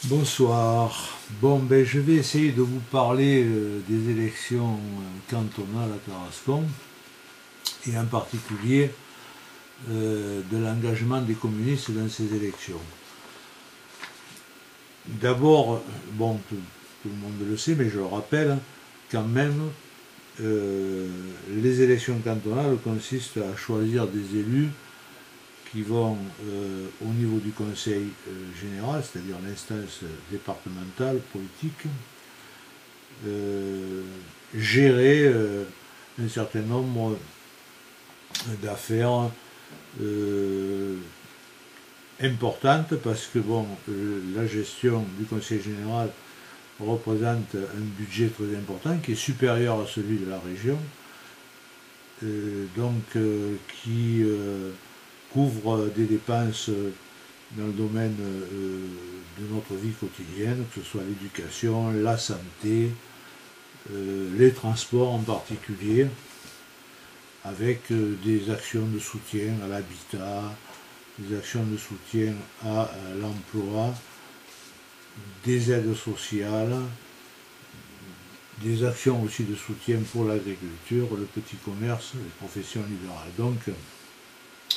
Bonsoir. Bon, ben, je vais essayer de vous parler des élections cantonales à Tarascon et en particulier de l'engagement des communistes dans ces élections. D'abord, bon, tout le monde le sait, mais je le rappelle, quand même, les élections cantonales consistent à choisir des élus qui vont au niveau du conseil général, c'est-à-dire l'instance départementale politique, gérer un certain nombre d'affaires importantes parce que bon, la gestion du conseil général représente un budget très important qui est supérieur à celui de la région, qui couvre des dépenses dans le domaine de notre vie quotidienne, que ce soit l'éducation, la santé, les transports en particulier, avec des actions de soutien à l'habitat, des actions de soutien à l'emploi, des aides sociales, des actions aussi de soutien pour l'agriculture, le petit commerce, les professions libérales. Donc,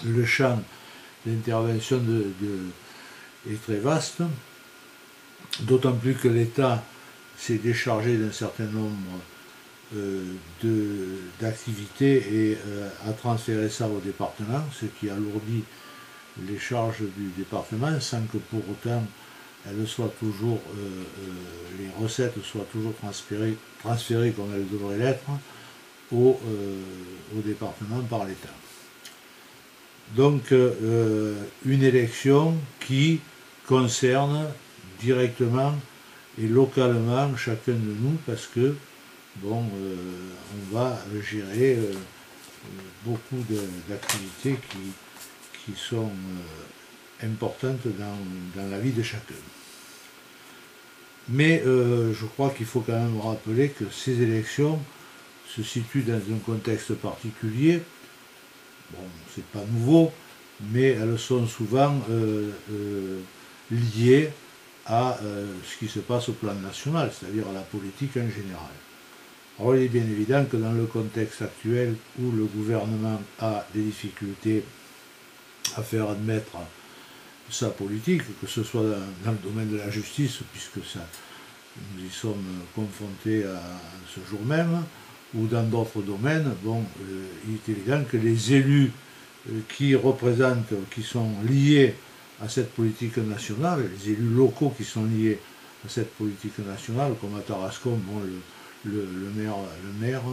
le champ d'intervention est très vaste, d'autant plus que l'État s'est déchargé d'un certain nombre d'activités et a transféré ça au département, ce qui alourdit les charges du département sans que pour autant elles soient toujours, les recettes soient toujours transférées comme elles devraient l'être au département par l'État. Donc une élection qui concerne directement et localement chacun de nous parce que bon, on va gérer beaucoup d'activités qui sont importantes dans la vie de chacun. Mais je crois qu'il faut quand même rappeler que ces élections se situent dans un contexte particulier. Bon, c'est pas nouveau, mais elles sont souvent liées à ce qui se passe au plan national, c'est-à-dire à la politique en général. Alors il est bien évident que dans le contexte actuel où le gouvernement a des difficultés à faire admettre sa politique, que ce soit dans le domaine de la justice, puisque ça, nous y sommes confrontés à ce jour même, ou dans d'autres domaines, bon, il est évident que les élus qui représentent, qui sont liés à cette politique nationale, les élus locaux qui sont liés à cette politique nationale, comme à Tarascon, bon, le maire,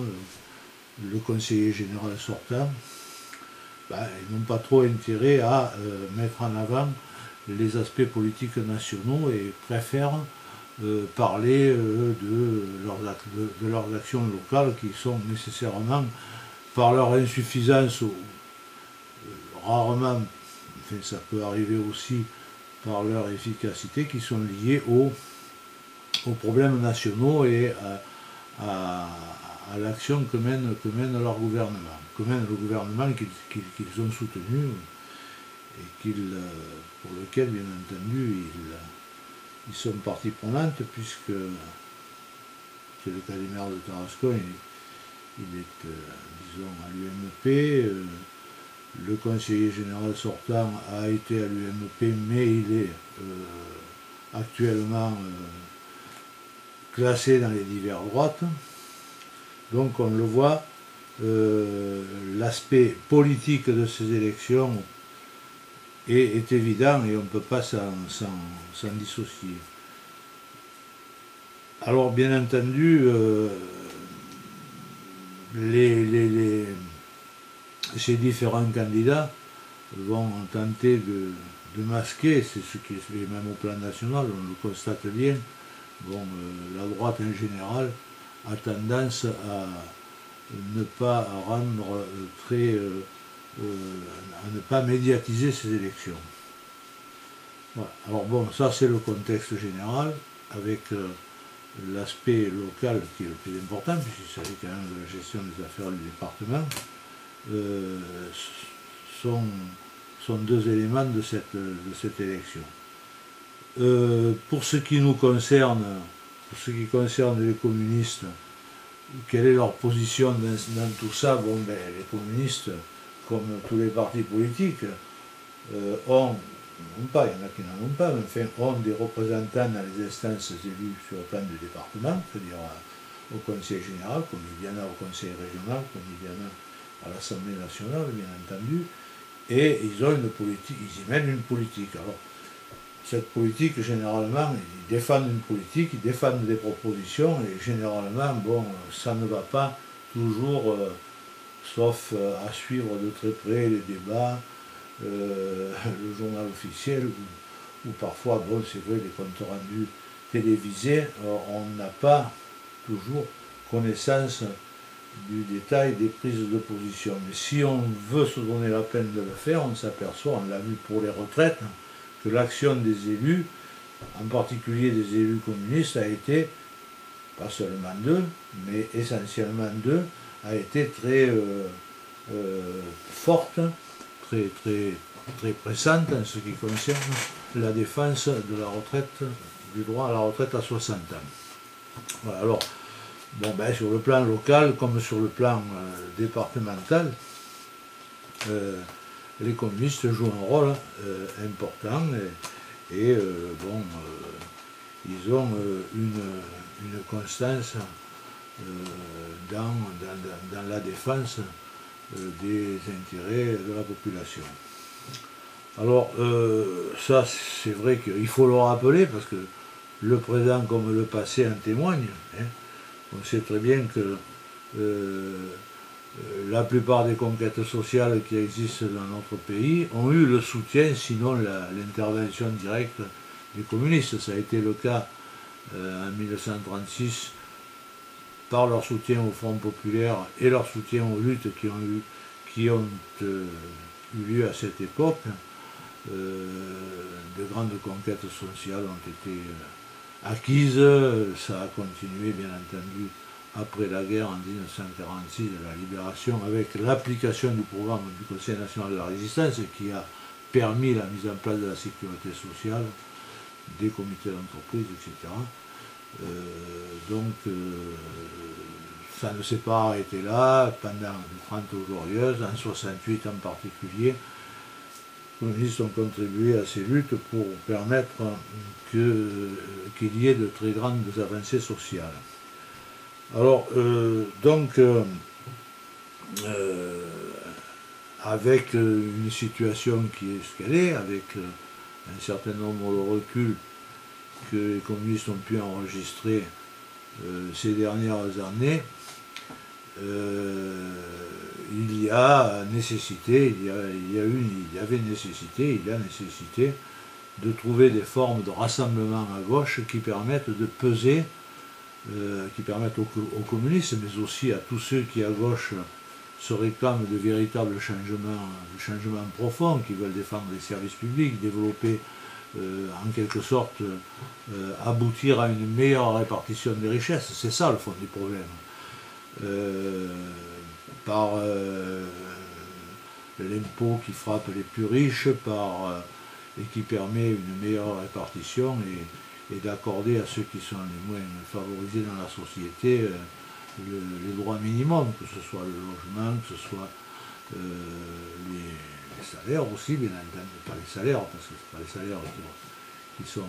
le conseiller général sortant, ben, ils n'ont pas trop intérêt à mettre en avant les aspects politiques nationaux et préfèrent parler de leurs actions locales qui sont nécessairement, par leur insuffisance, rarement, enfin, ça peut arriver aussi par leur efficacité, qui sont liées aux problèmes nationaux et à l'action que mène leur gouvernement, que mène le gouvernement qu'ils ont soutenu et pour lequel, bien entendu, ils sont partie prenante, puisque c'est le cas du maire de Tarascon, il est, disons, à l'UMP, le conseiller général sortant a été à l'UMP, mais il est actuellement classé dans les diverses droites. Donc on le voit, l'aspect politique de ces élections est évident et on ne peut pas s'en dissocier. Alors bien entendu, ces différents candidats vont tenter de masquer, c'est ce qui est fait même au plan national, on le constate bien. Bon, la droite en général a tendance à ne pas rendre à ne pas médiatiser ces élections. Voilà. Alors bon, ça c'est le contexte général, avec l'aspect local qui est le plus important, puisqu'il s'agit quand même de la gestion des affaires du département, sont deux éléments de cette élection. pour ce qui nous concerne, pour ce qui concerne les communistes, quelle est leur position dans tout ça? Bon, ben, les communistes, comme tous les partis politiques, ont, non pas, il y en a qui n'en ont pas, mais enfin, ont des représentants dans les instances élues sur le plan du département, c'est-à-dire au Conseil général, comme il y en a au Conseil régional, comme il y en a à l'Assemblée nationale, bien entendu, et ils ont une politique, ils y mènent une politique. Alors, cette politique, généralement, ils défendent une politique, ils défendent des propositions, et généralement, bon, ça ne va pas toujours, sauf à suivre de très près les débats, le journal officiel, ou parfois, bon, c'est vrai, les comptes rendus télévisés, on n'a pas toujours connaissance du détail des prises de position. Mais si on veut se donner la peine de le faire, on s'aperçoit, on l'a vu pour les retraites, que l'action des élus, en particulier des élus communistes, a été, pas seulement deux, mais essentiellement deux, a été très forte, très pressante en ce qui concerne la défense de la retraite, du droit à la retraite à 60 ans. Voilà, alors, bon, ben, sur le plan local comme sur le plan départemental, les communistes jouent un rôle important et bon, ils ont une constance dans la défense des intérêts de la population. Alors, ça, c'est vrai qu'il faut le rappeler, parce que le présent comme le passé en témoignent. Hein. On sait très bien que la plupart des conquêtes sociales qui existent dans notre pays ont eu le soutien, sinon l'intervention directe des communistes. Ça a été le cas en 1936 par leur soutien au Front populaire et leur soutien aux luttes qui ont eu lieu à cette époque. De grandes conquêtes sociales ont été acquises, ça a continué bien entendu après la guerre en 1946 de la libération avec l'application du programme du Conseil national de la résistance qui a permis la mise en place de la sécurité sociale, des comités d'entreprise, etc. Donc ça ne s'est pas arrêté là pendant les 30 glorieuses, en 68 en particulier. Les communistes ont contribué à ces luttes pour permettre qu'il y ait de très grandes avancées sociales. Alors, donc, avec une situation qui est ce qu'elle est, avec un certain nombre de reculs que les communistes ont pu enregistrer ces dernières années, il y a nécessité, il y a nécessité de trouver des formes de rassemblement à gauche qui permettent de peser, qui permettent aux communistes, mais aussi à tous ceux qui à gauche se réclament de véritables changements profonds, qui veulent défendre les services publics, développer en quelque sorte, aboutir à une meilleure répartition des richesses. C'est ça le fond du problème. Par l'impôt qui frappe les plus riches, et qui permet une meilleure répartition et d'accorder à ceux qui sont les moins favorisés dans la société les droits minimums, que ce soit le logement, que ce soit les salaires aussi, bien entendu, pas les salaires, parce que ce pas les salaires qui sont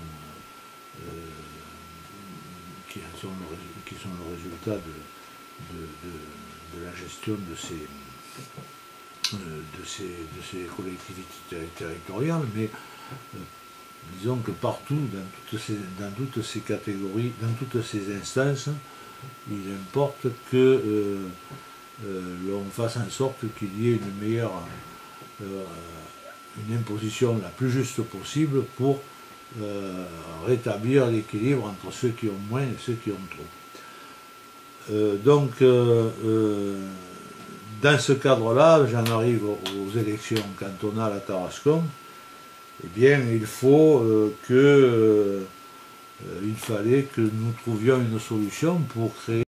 le résultat de la gestion de ces collectivités territoriales, mais disons que partout, dans toutes ces catégories, dans toutes ces instances, il importe que l'on fasse en sorte qu'il y ait une imposition la plus juste possible pour rétablir l'équilibre entre ceux qui ont moins et ceux qui ont trop. Donc, dans ce cadre-là, j'en arrive aux élections cantonales à Tarascon. Eh bien, il fallait que nous trouvions une solution pour créer